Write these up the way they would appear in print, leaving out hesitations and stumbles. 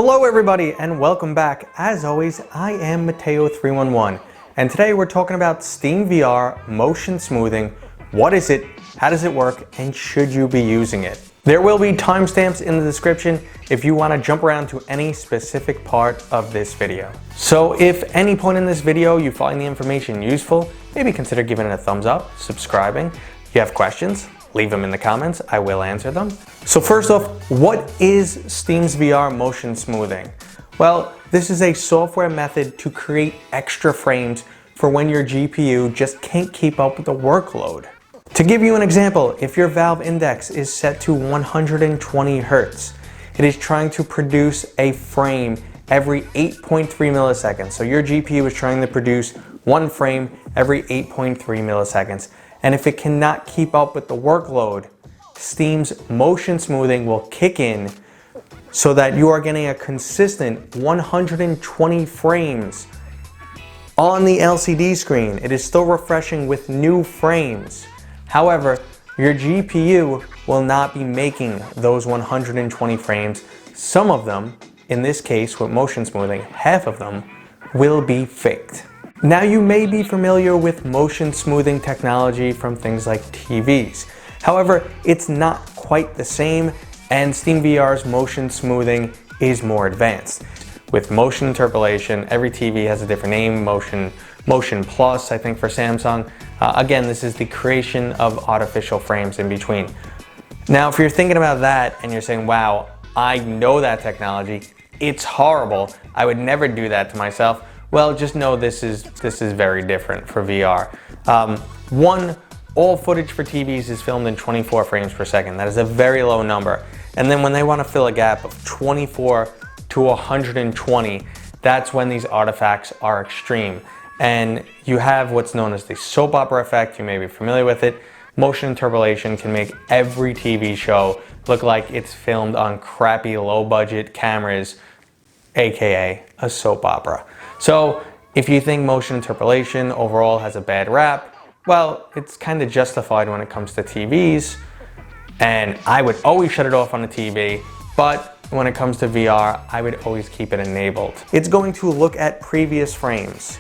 Hello everybody and welcome back. As always, I am Matteo311 and today we're talking about SteamVR motion smoothing. What is it? How does it work? And should you be using it? There will be timestamps in the description if you want to jump around to any specific part of this video. So if any point in this video you find the information useful, maybe consider giving it a thumbs up, subscribing. If you have questions, leave them in the comments, I will answer them. So first off, what is SteamVR motion smoothing? Well, this is a software method to create extra frames for when your GPU just can't keep up with the workload. To give you an example, if your valve index is set to 120 Hertz, it is trying to produce a frame every 8.3 milliseconds. So your GPU is trying to produce one frame every 8.3 milliseconds. And if it cannot keep up with the workload, Steam's motion smoothing will kick in so that you are getting a consistent 120 frames on the LCD screen. It is still refreshing with new frames. However, your GPU will not be making those 120 frames. Some of them, in this case with motion smoothing, half of them will be faked. Now you may be familiar with motion smoothing technology from things like TVs. However, it's not quite the same, and SteamVR's motion smoothing is more advanced. With motion interpolation, every TV has a different name, Motion Plus, I think, for Samsung. Again, this is the creation of artificial frames in between. Now, if you're thinking about that and you're saying, wow, I know that technology, it's horrible, I would never do that to myself. Well, just know this is very different for VR. All footage for TVs is filmed in 24 frames per second. That is a very low number. And then when they want to fill a gap of 24 to 120, that's when these artifacts are extreme. And you have what's known as the soap opera effect. You may be familiar with it. Motion interpolation can make every TV show look like it's filmed on crappy low-budget cameras, aka a soap opera. So if you think motion interpolation overall has a bad rap, well, it's kind of justified when it comes to TVs, and I would always shut it off on the TV, but when it comes to VR, I would always keep it enabled. It's going to look at previous frames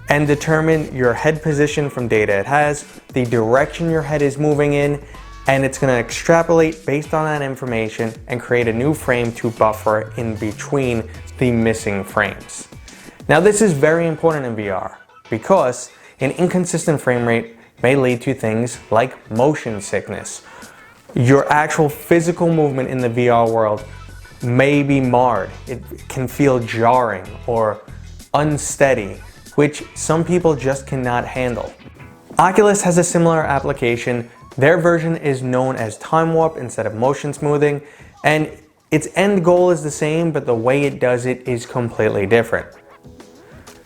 and determine your head position from data it has, the direction your head is moving in, and it's going to extrapolate based on that information and create a new frame to buffer in between the missing frames. Now this is very important in VR because an inconsistent frame rate may lead to things like motion sickness. Your actual physical movement in the VR world may be marred. It can feel jarring or unsteady, which some people just cannot handle. Oculus has a similar application. Their version is known as Timewarp instead of motion smoothing, and its end goal is the same, but the way it does it is completely different.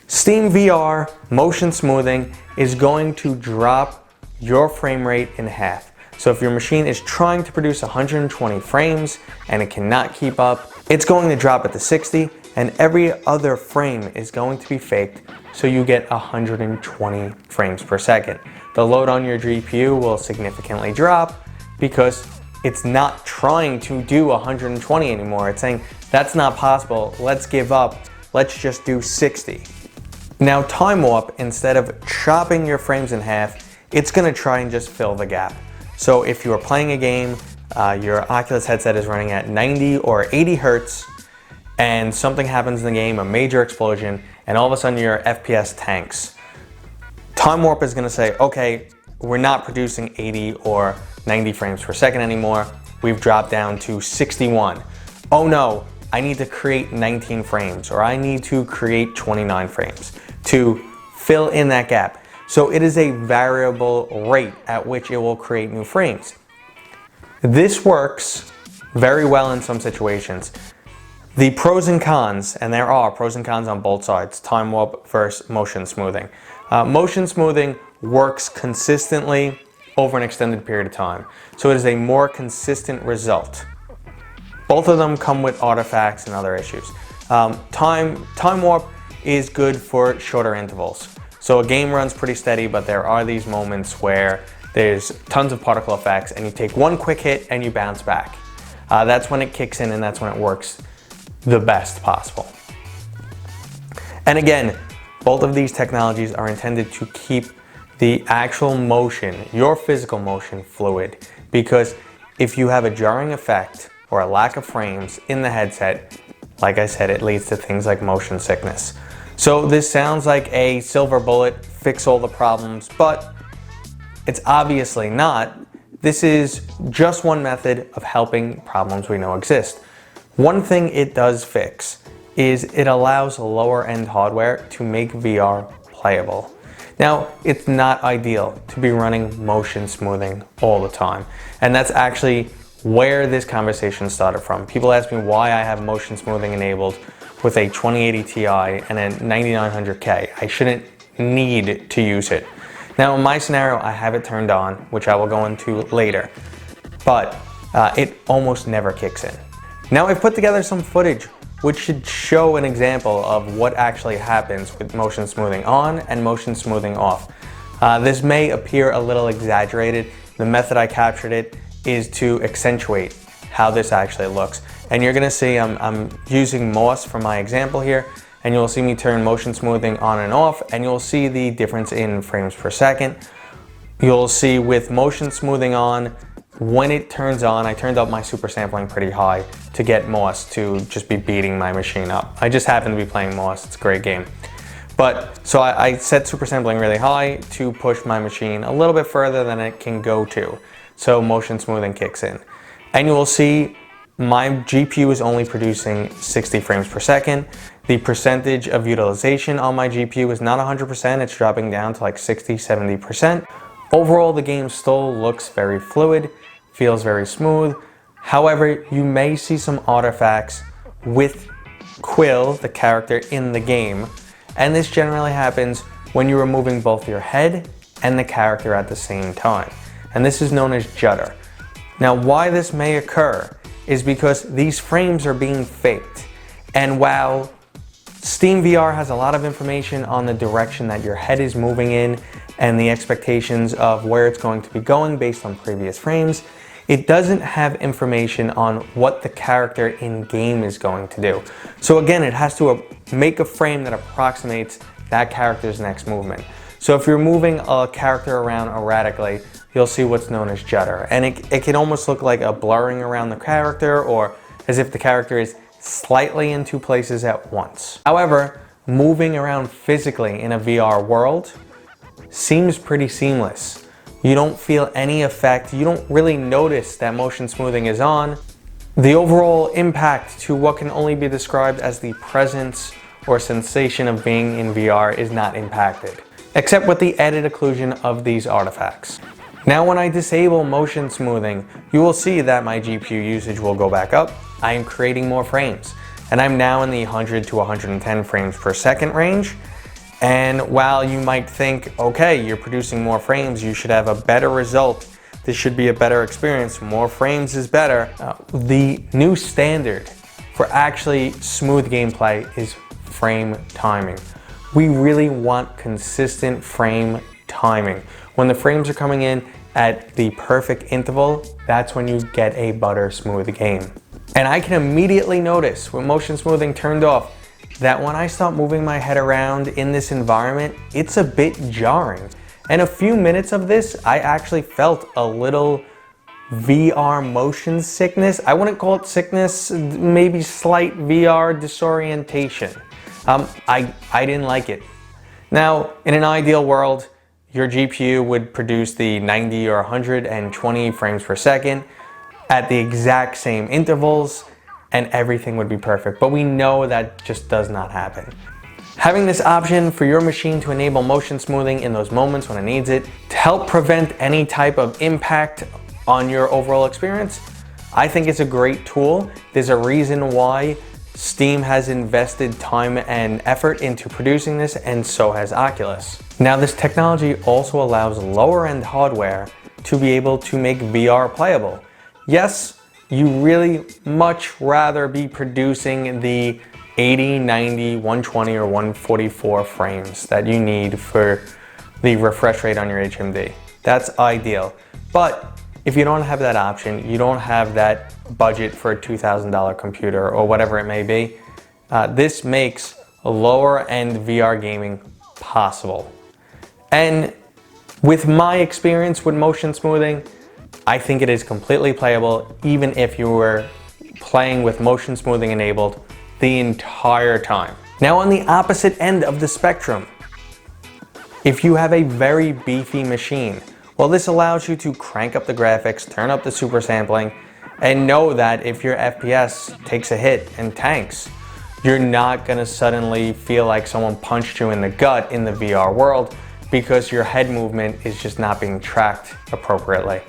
SteamVR motion smoothing is going to drop your frame rate in half. So if your machine is trying to produce 120 frames and it cannot keep up, it's going to drop it to 60, and every other frame is going to be faked, so you get 120 frames per second. The load on your GPU will significantly drop because it's not trying to do 120 anymore. It's saying, that's not possible, let's give up, let's just do 60. Now Timewarp, instead of chopping your frames in half, it's going to try and just fill the gap. So if you are playing a game, your Oculus headset is running at 90 or 80 Hertz, and something happens in the game, a major explosion, and all of a sudden your FPS tanks. Timewarp is going to say, okay, we're not producing 80 or 90 frames per second anymore. We've dropped down to 61. Oh no, I need to create 19 frames, or I need to create 29 frames to fill in that gap. So it is a variable rate at which it will create new frames. This works very well in some situations. The pros and cons, and there are pros and cons on both sides, Timewarp versus motion smoothing. Motion smoothing works consistently over an extended period of time. So it is a more consistent result. Both of them come with artifacts and other issues. Timewarp is good for shorter intervals. So a game runs pretty steady, but there are these moments where there's tons of particle effects and you take one quick hit and you bounce back. That's when it kicks in and that's when it works the best possible. And again, both of these technologies are intended to keep the actual motion, your physical motion, fluid, because if you have a jarring effect or a lack of frames in the headset, like I said, it leads to things like motion sickness. So this sounds like a silver bullet, fix all the problems, but it's obviously not. This is just one method of helping problems we know exist. One thing it does fix is it allows lower end hardware to make VR playable. Now, it's not ideal to be running motion smoothing all the time. And that's actually where this conversation started from. People ask me why I have motion smoothing enabled with a 2080 Ti and a 9900K. I shouldn't need to use it. Now, in my scenario, I have it turned on, which I will go into later, but it almost never kicks in. Now, I've put together some footage which should show an example of what actually happens with motion smoothing on and motion smoothing off. This may appear a little exaggerated. The method I captured it is to accentuate how this actually looks. And you're gonna see I'm using Moss for my example here, and you'll see me turn motion smoothing on and off, and you'll see the difference in frames per second. You'll see with motion smoothing on, when it turns on, I turned up my super sampling pretty high to get Moss to just be beating my machine up. I just happen to be playing Moss, it's a great game. But, so I set super sampling really high to push my machine a little bit further than it can go to. So motion smoothing kicks in. And you will see my GPU is only producing 60 frames per second. The percentage of utilization on my GPU is not 100%, it's dropping down to like 60, 70%. Overall, the game still looks very fluid, feels very smooth. However, you may see some artifacts with Quill, the character in the game, and this generally happens when you're removing both your head and the character at the same time. And this is known as Judder. Now, why this may occur is because these frames are being faked. And while SteamVR has a lot of information on the direction that your head is moving in and the expectations of where it's going to be going based on previous frames, it doesn't have information on what the character in game is going to do. So again, it has to make a frame that approximates that character's next movement. So if you're moving a character around erratically, you'll see what's known as Judder. And it can almost look like a blurring around the character, or as if the character is slightly in two places at once. However, moving around physically in a VR world seems pretty seamless. You don't feel any effect. You don't really notice that motion smoothing is on. The overall impact to what can only be described as the presence or sensation of being in VR is not impacted, except with the added occlusion of these artifacts. Now, when I disable motion smoothing, you will see that my GPU usage will go back up. I am creating more frames, and I'm now in the 100 to 110 frames per second range. And while you might think, okay, you're producing more frames, you should have a better result, this should be a better experience, more frames is better. The new standard for actually smooth gameplay is frame timing. We really want consistent frame timing. When the frames are coming in at the perfect interval, that's when you get a butter smooth game. And I can immediately notice with motion smoothing turned off that when I start moving my head around in this environment, it's a bit jarring. And a few minutes of this, I actually felt a little VR motion sickness. I wouldn't call it sickness, maybe slight VR disorientation. I didn't like it. Now, in an ideal world, your GPU would produce the 90 or 120 frames per second at the exact same intervals, and everything would be perfect. But we know that just does not happen. Having this option for your machine to enable motion smoothing in those moments when it needs it, to help prevent any type of impact on your overall experience, I think it's a great tool. There's a reason why Steam has invested time and effort into producing this, and so has Oculus. Now, this technology also allows lower end hardware to be able to make VR playable. Yes, you really much rather be producing the 80, 90, 120, or 144 frames that you need for the refresh rate on your HMD. That's ideal. But if you don't have that option, you don't have that budget for a $2,000 computer or whatever it may be. This makes lower end VR gaming possible. And with my experience with motion smoothing, I think it is completely playable even if you were playing with motion smoothing enabled the entire time. Now on the opposite end of the spectrum, if you have a very beefy machine, well, this allows you to crank up the graphics, turn up the super sampling, and know that if your FPS takes a hit and tanks, you're not gonna suddenly feel like someone punched you in the gut in the VR world because your head movement is just not being tracked appropriately,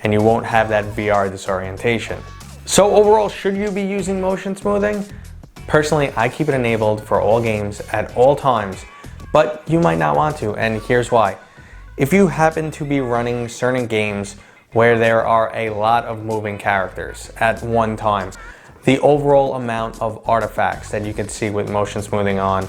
and you won't have that VR disorientation. So overall, should you be using motion smoothing? Personally, I keep it enabled for all games at all times, but you might not want to, and here's why. If you happen to be running certain games where there are a lot of moving characters at one time, the overall amount of artifacts that you can see with motion smoothing on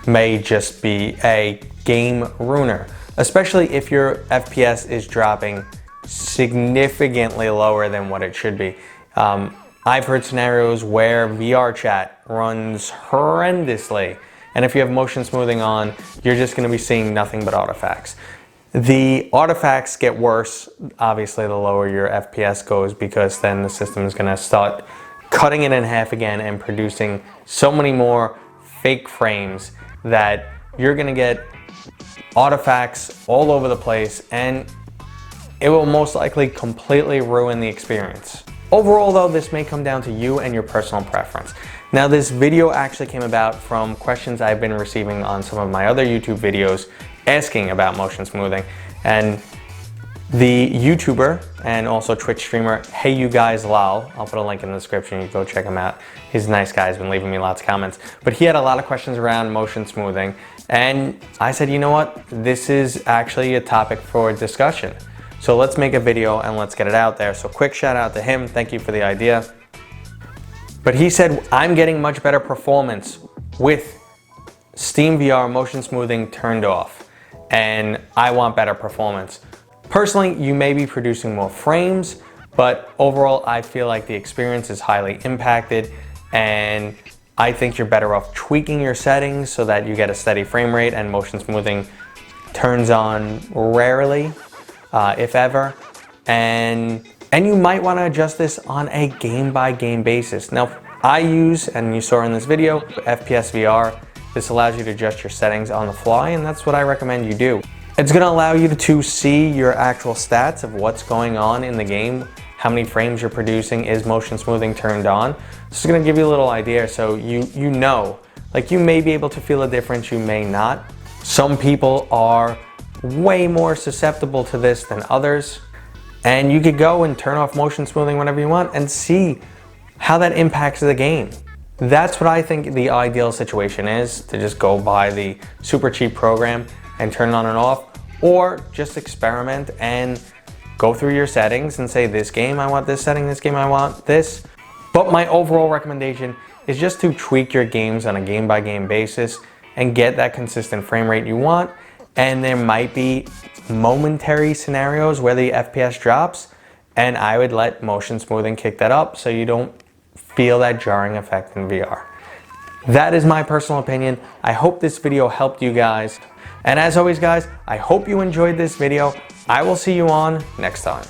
may just be a game ruiner, especially if your FPS is dropping significantly lower than what it should be. I've heard scenarios where VR chat runs horrendously, and if you have motion smoothing on, you're just going to be seeing nothing but artifacts. The artifacts get worse, obviously, the lower your FPS goes, because then the system is going to start cutting it in half again and producing so many more fake frames that you're going to get artifacts all over the place, and it will most likely completely ruin the experience. Overall though, this may come down to you and your personal preference. Now this video actually came about from questions I've been receiving on some of my other YouTube videos asking about motion smoothing, and the YouTuber and also Twitch streamer heyguyslol, I'll put a link in the description, you can go check him out. He's a nice guy, he's been leaving me lots of comments, but he had a lot of questions around motion smoothing, and I said, you know what, this is actually a topic for discussion. So let's make a video and let's get it out there. So quick shout out to him, thank you for the idea. But he said, I'm getting much better performance with SteamVR motion smoothing turned off, and I want better performance. Personally, you may be producing more frames, but overall I feel like the experience is highly impacted, and I think you're better off tweaking your settings so that you get a steady frame rate and motion smoothing turns on rarely, if ever, and you might want to adjust this on a game-by-game basis. Now, I use, and you saw in this video, FPS VR. This allows you to adjust your settings on the fly, and that's what I recommend you do. It's going to allow you to see your actual stats of what's going on in the game, how many frames you're producing, is motion smoothing turned on. This is going to give you a little idea, so you know, like, you may be able to feel a difference, you may not. Some people are way more susceptible to this than others, and you could go and turn off motion smoothing whenever you want and see how that impacts the game. That's what I think the ideal situation is, to just go buy the super cheap program and turn it on and off, or just experiment and go through your settings and say, this game I want this setting, this game I want this. But my overall recommendation is just to tweak your games on a game-by-game basis and get that consistent frame rate you want. And there might be momentary scenarios where the FPS drops, and I would let motion smoothing kick that up so you don't feel that jarring effect in VR. That is my personal opinion. I hope this video helped you guys. And as always guys, I hope you enjoyed this video. I will see you on next time.